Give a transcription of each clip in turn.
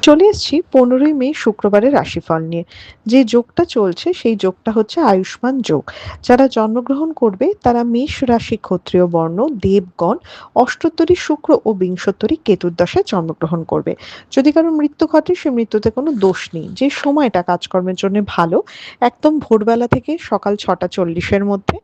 চলে এসেছি ১৫ই মে শুক্রবারের রাশিফল নিয়ে। যে যোগটা চলছে সেই যোগটা হচ্ছে আয়ুষ্মান যোগ। যারা জন্মগ্রহণ করবে তারা মেষ রাশি ক্ষত্রিয় বর্ণ, দেবগণ, অষ্টোত্তরী শুক্র ও বিংশোত্তরী কেতুর দশায় জন্মগ্রহণ করবে। যদি কারো মৃত্যু ঘটে সে মৃত্যুতে কোনো দোষ নেই। যে সময়টা কাজকর্মের জন্য ভালো, একদম ভোরবেলা থেকে সকাল ৬টা ৪০ এর মধ্যে,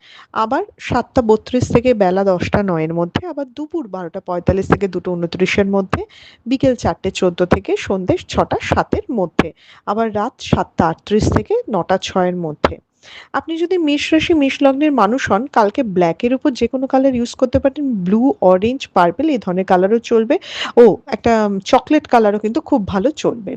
আবার ৭টা ৩২ থেকে বেলা ১০টা ৯ এর মধ্যে, আবার দুপুর ১২টা ৪৫ থেকে ২টো ২৯ এর মধ্যে, বিকেল ৪টে ১৪ থেকে সন্ধ্যে ৬টা ৭ এর মধ্যে, আবার রাত ৭টা ৩৮ থেকে ৯টা ৬ এর মধ্যে। আপনি যদি মেষ রাশি মেষ লগ্নের মানুষ হন, কালকে ব্ল্যাক এর উপর যে কোনো কালার ইউজ করতে পারেন। ব্লু, অরেঞ্জ, পার্পল এই ধরনের কালারও চলবে। ও একটা চকলেট কালারও কিন্তু খুব ভালো চলবে।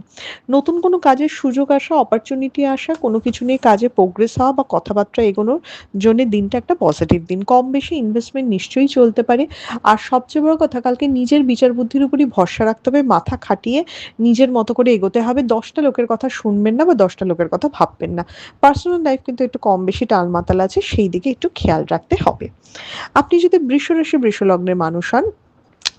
নতুন কোনো কাজের সুযোগ আসা, অপরচুনিটি আসা, কোনো কিছু নিয়ে কাজে প্রোগ্রেস হওয়া বা কথাবার্তা এগোনোর জন্য দিনটা একটা পজিটিভ দিন। কম বেশি ইনভেস্টমেন্ট নিশ্চয়ই চলতে পারে। আর সবচেয়ে বড় কথা, কালকে নিজের বিচার বুদ্ধির উপরই ভরসা রাখতে হবে, মাথা খাটিয়ে নিজের মতো করে এগোতে হবে। ১০টা লোকের কথা শুনবেন না বা ১০টা লোকের কথা ভাববেন না। পার্সোনাল লাইফ কিন্তু একটু কম বেশি টালমাটাল আছে, সেই দিকে একটু খেয়াল রাখতে হবে। আপনি যদি বৃষ রাশি বৃষ লগ্নের মানুষ হন,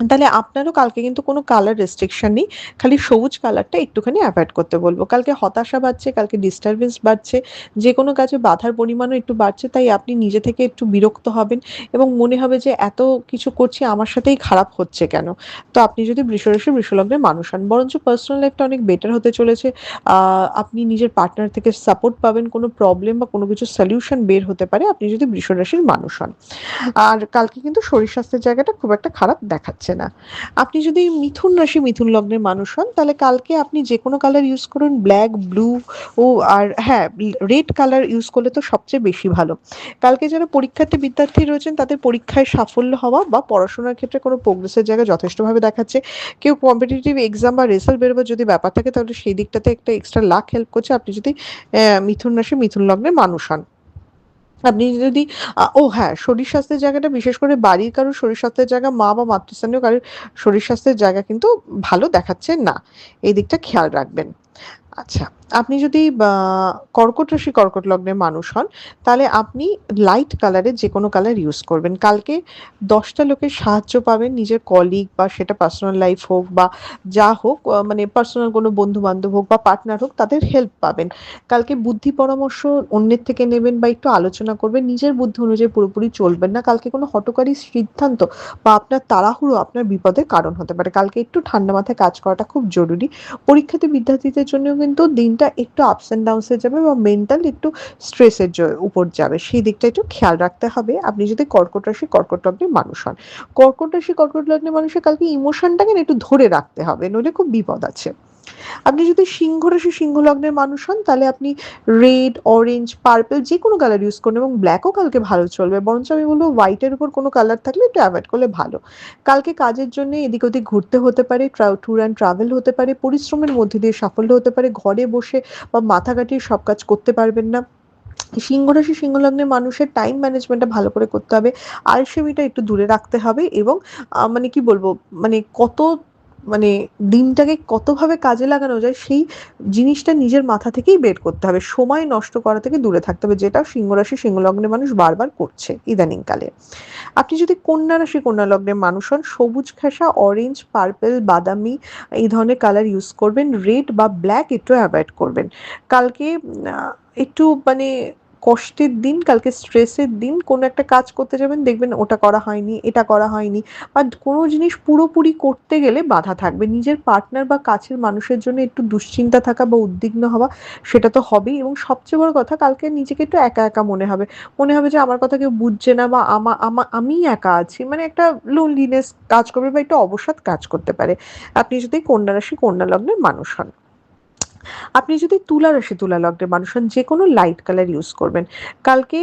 তাহলে আপনারও কালকে কিন্তু কোনো কালার রেস্ট্রিকশন নেই। খালি সবুজ কালারটা একটুখানি এভয়েড করতে বলব। কালকে হতাশা বাড়ছে, কালকে ডিস্টার্বেন্স বাড়ছে, যেকোনো কাজে বাধার পরিমাণও একটু বাড়ছে। তাই আপনি নিজে থেকে একটু বিরক্ত হবেন এবং মনে হবে যে এত কিছু করছি আমার সাথেই খারাপ হচ্ছে কেন? তো আপনি যদি বৃষরাশি বৃষলগ্নের মানুষ হন, বরঞ্চ পার্সোনাল লাইফটা অনেক বেটার হতে চলেছে। আপনি নিজের পার্টনার থেকে সাপোর্ট পাবেন, কোনো প্রবলেম বা কোনো কিছুর সলিউশন বের হতে পারে আপনি যদি বৃষরাশির মানুষ হন। আর কালকে কিন্তু শরীর স্বাস্থ্যের জায়গাটা খুব একটা খারাপ দেখাচ্ছে না। আপনি যদি মিথুন রাশি মিথুন লগ্নের মানুষ হন, তাহলে কালকে আপনি যে কোনো কালার ইউজ করুন, ব্ল্যাক, ব্লু ও আর হ্যাঁ, রেড কালার ইউজ করলে তো সবচেয়ে বেশি ভালো। কালকে যারা পরীক্ষার্থী বিদ্যার্থী রয়েছেন তাদের পরীক্ষায় সাফল্য হওয়া বা পড়াশোনার ক্ষেত্রে কোনো প্রোগ্রেসের জায়গা যথেষ্টভাবে দেখাচ্ছে। কেউ কম্পিটিটিভ এক্সাম বা রেজাল্ট বেরোবার যদি ব্যাপার থাকে তাহলে সেই দিকটাতে একটা এক্সট্রা লাক হেল্প করছে আপনি যদি মিথুন রাশি মিথুন লগ্নের মানুষ হন। আপনি যদি ও হ্যাঁ, শরীর স্বাস্থ্যের জায়গাটা বিশেষ করে বাড়ির কারো শরীর স্বাস্থ্যের জায়গা, মা বা মাতৃস্থানীয় কারোর শরীর স্বাস্থ্যের জায়গা কিন্তু ভালো দেখাচ্ছে না। এই দিকটা খেয়াল রাখবেন। আচ্ছা, আপনি যদি কর্কট রাশি কর্কট লগ্নের মানুষ হন, তাহলে আপনি লাইট কালারের যেকোনো কালার ইউজ করবেন। কালকে ১০টা লোকের সাহায্য পাবেন, নিজের কলিগ বা সেটা পার্সোনাল লাইফ হোক বা যা হোক, মানে পার্সোনাল কোনো বন্ধু-বান্ধব হোক বা পার্টনার হোক, তাদের হেল্প পাবেন। কালকে বুদ্ধি পরামর্শ অন্যের থেকে নেবেন বা একটু আলোচনা করবেন। নিজের বুদ্ধি অনুযায়ী পুরোপুরি চলবেন না। কালকে কোনো হঠকারী সিদ্ধান্ত বা আপনার তাড়াহুড়ো আপনার বিপদের কারণ হতে পারে। কালকে একটু ঠান্ডা মাথায় কাজ করাটা খুব জরুরি। পরীক্ষার্থী বিদ্যার্থীদের জন্যও কিন্তু দিনটা একটু আপস অ্যান্ড ডাউনস এ যাবে বা মেন্টাল একটু স্ট্রেসের উপর যাবে। সেই দিকটা একটু খেয়াল রাখতে হবে আপনি যদি কর্কট রাশি কর্কট লগ্নের মানুষ হন। কর্কট রাশি কর্কট লগ্নের মানুষের কালকে ইমোশনটাকে না একটু ধরে রাখতে হবে, নইলে খুব বিপদ আছে। আপনি যদি সিংহ রাশি সিংহ লগ্নের মানুষ হন, তাহলে আপনি রেড, অরেঞ্জ, পার্পল যেকোনো কালার ইউজ করুন এবং ব্ল্যাকও কালকে ভালো চলবে। বরঞ্চ আমি বলব হোয়াইটের উপর কোনো কালার থাকলে একটু এভয়েড করলে ভালো। কালকে কাজের জন্য এদিক ওদিক ঘুরতে হতে পারে, ট্যুর অ্যান্ড ট্রাভেল হতে পারে, পরিশ্রমের মধ্যে দিয়ে সাফল্য হতে পারে, ঘরে বসে বা মাথা কাটিয়ে সব কাজ করতে পারবেন না। সিংহ রাশি সিংহ লগ্নের মানুষের টাইম ম্যানেজমেন্টটা ভালো করে করতে হবে। আলসেমিটা একটু দূরে রাখতে হবে এবং মানে কি বলবো, মানে মানে দিনটাকে কতভাবে কাজে লাগানো যায় সেই জিনিসটা নিজের মাথা থেকেই বের করতে হবে। সময় নষ্ট করা থেকে দূরে থাকতে হবে, যেটা সিংহ রাশি সিংহ লগ্নের মানুষ বারবার করছে ইদানিং কালে। আপনি যদি কন্যা রাশি কন্যা লগ্নের মানুষ হন, সবুজ ঘেঁষা, অরেঞ্জ, পার্পল, বাদামি এই ধরনের কালার ইউজ করবেন। রেড বা ব্ল্যাক একটু অ্যাভয়েড করবেন। কালকে একটু মানে কষ্টের দিন, কালকে স্ট্রেসের দিন। কোনো একটা কাজ করতে যাবেন, দেখবেন ওটা করা হয়নি, এটা করা হয়নি, বা কোনো জিনিস পুরোপুরি করতে গেলে বাধা থাকবে। নিজের পার্টনার বা কাছের মানুষের জন্য একটু দুশ্চিন্তা থাকা বা উদ্বিগ্ন হওয়া, সেটা তো হবেই। এবং সবচেয়ে বড় কথা, কালকে নিজেকে একটু একা একা মনে হবে। মনে হবে যে আমার কথা কেউ বুঝছে না বা আমিই একা আছি, মানে একটা লোনলিনেস কাজ করবে বা একটু অবসাদ কাজ করতে পারে আপনি যদি কন্যা রাশি কন্যা লগ্নের মানুষ হন। আপনি যদি তুলা রাশি তুলা লগ্নের মানুষ হন, যে কোনো লাইট কালার ইউজ করবেন। কালকে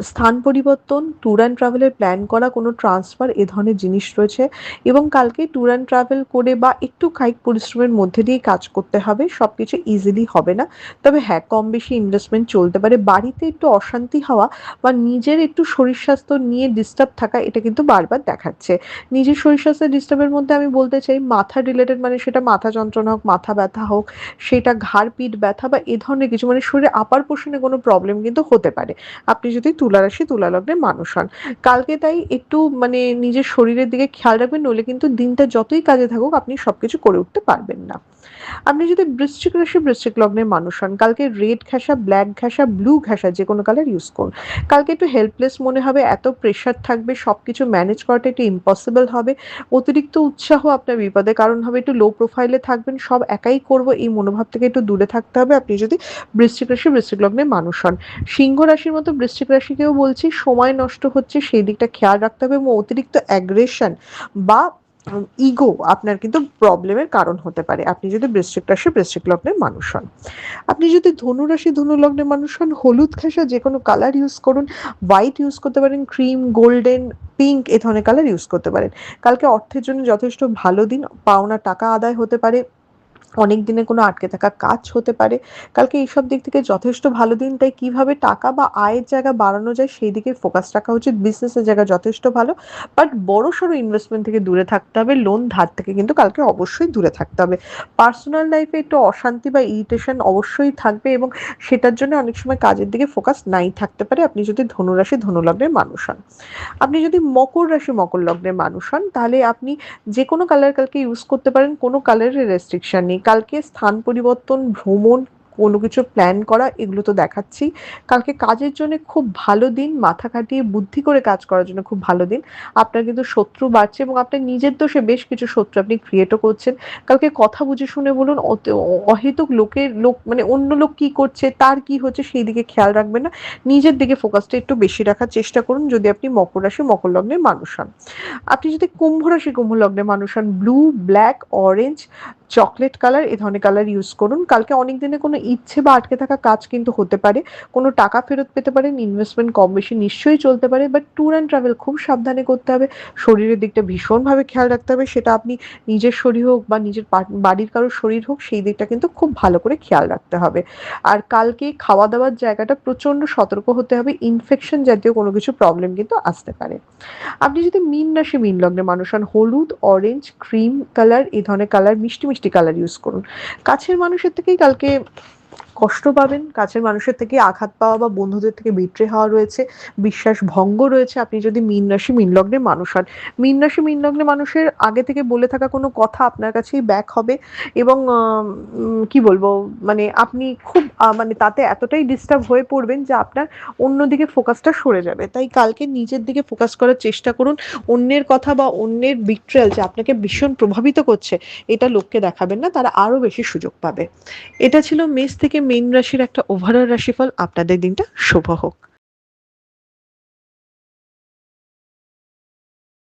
স্থান পরিবর্তন, ট্যুর অ্যান্ড ট্রাভেলের প্ল্যান করা, কোনো ট্রান্সফার এ ধরনের জিনিস রয়েছে এবং কালকে ট্যুর অ্যান্ড ট্রাভেল করে বা একটু কায়িক পরিশ্রমের মধ্যে দিয়ে কাজ করতে হবে। সবকিছু ইজিলি হবে না। তবে হ্যাঁ, কম বেশি ইনভেস্টমেন্ট চলতে পারে। বাড়িতে একটু অশান্তি হওয়া বা নিজের একটু শরীর স্বাস্থ্য নিয়ে ডিস্টার্ব থাকা, এটা কিন্তু বারবার দেখাচ্ছে। নিজের শরীর স্বাস্থ্যের ডিস্টার্বের মধ্যে আমি বলতে চাই মাথা রিলেটেড, মানে সেটা মাথা যন্ত্রণা হোক, মাথা ব্যথা হোক, সেটা ঘাড় পিঠ ব্যথা বা এ ধরনের কিছু, মানে শরীরে আপার পোর্শনে কোনো প্রবলেম কিন্তু হতে পারে আপনি যদি তুলা রাশি তুলা লগ্নের মানুষ হন। কালকে তাই একটু মানে নিজের শরীরের দিকে খেয়াল রাখবেন, নইলে কিন্তু দিনটা যতই কাজে থাকুক আপনি সবকিছু করে উঠতে পারবেন না। আপনি যদি বৃশ্চিক রাশি বৃশ্চিক লগ্নের মানুষ হন, কালকে রেড ঘেঁষা, ব্ল্যাক ঘেঁষা, ব্লু ঘেঁষা যেকোনো কালার ইউজ করুন। কালকে একটু হেল্পলেস মনে হবে, এত প্রেশার থাকবে, সবকিছু ম্যানেজ করাটা একটু ইম্পসিবল হবে। অতিরিক্ত উৎসাহ আপনার বিপদের কারণ হবে, একটু লো প্রোফাইলে থাকবেন, সব একাই করব এই মনোভাব থেকে একটু দূরে থাকতে হবে আপনি যদি বৃশ্চিক রাশি বৃশ্চিক লগ্নের মানুষ হন। সিংহ রাশির মতো বৃশ্চিক রাশিকেও বলছি, সময় নষ্ট হচ্ছে সেই দিকটা খেয়াল রাখতে হবে, এবং অতিরিক্ত অ্যাগ্রেশন বা ইগো আপনার কিন্তু প্রবলেমের কারণ হতে পারে আপনি যদি বৃশ্চিক রাশি বৃশ্চিক লগ্নের মানুষ হন। আপনি যদি ধনু রাশি ধনু লগ্নের মানুষ হন, হলুদ ঘেঁষা যে কোনো কালার ইউজ করুন, হোয়াইট ইউজ করতে পারেন, ক্রিম, গোল্ডেন, পিঙ্ক এ ধরনের কালার ইউজ করতে পারেন। কালকে অর্থের জন্য যথেষ্ট ভালো দিন, পাওনা টাকা আদায় হতে পারে, অনেক দিনের কোনো আটকে থাকা কাজ হতে পারে। কালকে এইসব দিক থেকে যথেষ্ট ভালো দিন, তাই কিভাবে টাকা বা আয়ের জায়গা বাড়ানো যায় সেই দিকে ফোকাস রাখা উচিত। বিজনেসের জায়গা যথেষ্ট ভালো, বাট বড়সড় ইনভেস্টমেন্ট থেকে দূরে থাকতে হবে, লোন ধার থেকে কিন্তু কালকে অবশ্যই দূরে থাকতে হবে। পার্সোনাল লাইফে একটু অশান্তি বা ইরিটেশন অবশ্যই থাকবে, এবং সেটার জন্য অনেক সময় কাজের দিকে ফোকাস নাই থাকতে পারে আপনি যদি ধনুরাশি ধনুলগ্নের মানুষ হন। আপনি যদি মকর রাশি মকর লগ্নের মানুষ হন, তাহলে আপনি যে কোনো কালার কালকে ইউজ করতে পারেন, কোনো কালারের রেস্ট্রিকশন নেই। কালকে স্থান পরিবর্তন, ভ্রমণ, কোনো কিছু প্ল্যান করা এগুলো তো দেখাচ্ছি। কালকে কাজের জন্য খুব ভালো দিন, মাথা খাটিয়ে বুদ্ধি করে কাজ করার জন্য খুব ভালো দিন। আপনার কিন্তু শত্রু বাড়ছে, এবং আপনার নিজের দোষে বেশ কিছু শত্রু আপনি ক্রিয়েটও করছেন। কালকে কথা বুঝে শুনে বলুন, অহেতুক লোক মানে অন্য লোক কি করছে, তার কি হচ্ছে সেই দিকে খেয়াল রাখবেন না, নিজের দিকে ফোকাসটা একটু বেশি রাখার চেষ্টা করুন যদি আপনি মকর রাশি মকর লগ্নের মানুষ হন। আপনি যদি কুম্ভ রাশি কুম্ভ লগ্নের মানুষ হন, blue, black, orange, chocolate colour এ ধরনের কালার ইউজ করুন। কালকে অনেক দিনে কোনো ইচ্ছে বা আটকে থাকা কাজ কিন্তু হতে পারে, কোনো টাকা ফেরত পেতে পারেন, ইনভেস্টমেন্ট কম বেশি নিশ্চয়ই চলতে পারে, বাট ট্যুর অ্যান্ড ট্রাভেল খুব সাবধানে করতে হবে। শরীরের দিকটা ভীষণভাবে খেয়াল রাখতে হবে, সেটা আপনি নিজের শরীর হোক বা নিজের বাড়ির কারোর শরীর হোক, সেই দিকটা কিন্তু খুব ভালো করে খেয়াল রাখতে হবে। আর কালকে খাওয়া দাওয়ার জায়গাটা প্রচন্ড সতর্ক হতে হবে, ইনফেকশন জাতীয় কোনো কিছু প্রবলেম কিন্তু আসতে পারে। আপনি যদি মীন রাশি মীন লগ্নের মানুষ হন, হলুদ, অরেঞ্জ, ক্রিম কালার এই ধরনের কালার, মিষ্টি মিষ্টি কালার ইউজ করুন। কাছের মানুষের থেকেই কালকে কষ্ট পাবেন, কাছের মানুষের থেকে আঘাত পাওয়া বা বন্ধুদের থেকে বিট্রে হওয়া রয়েছে, বিশ্বাস ভঙ্গ রয়েছে আপনি যদি মীন রাশি মীন লগ্নের মানুষ হন। মীন রাশি মীন লগ্নের মানুষের আগে থেকে বলে থাকা কোনো কথা আপনার কাছেই ব্যাক হবে, এবং কি বলবো, মানে আপনি খুব মানে তাতে এতটাই ডিস্টার্ব হয়ে পড়বেন যে আপনার অন্যদিকে ফোকাসটা সরে যাবে। তাই কালকে নিজের দিকে ফোকাস করার চেষ্টা করুন। অন্যের কথা বা অন্যের বিট্রেল যে আপনাকে ভীষণ প্রভাবিত করছে, এটা লোককে দেখাবেন না, তারা আরো বেশি সুযোগ পাবে। এটা ছিল মেষ থেকে মীন রাশির একটা ওভারঅল রাশিফল। আপনাদের দিনটা শুভ হোক।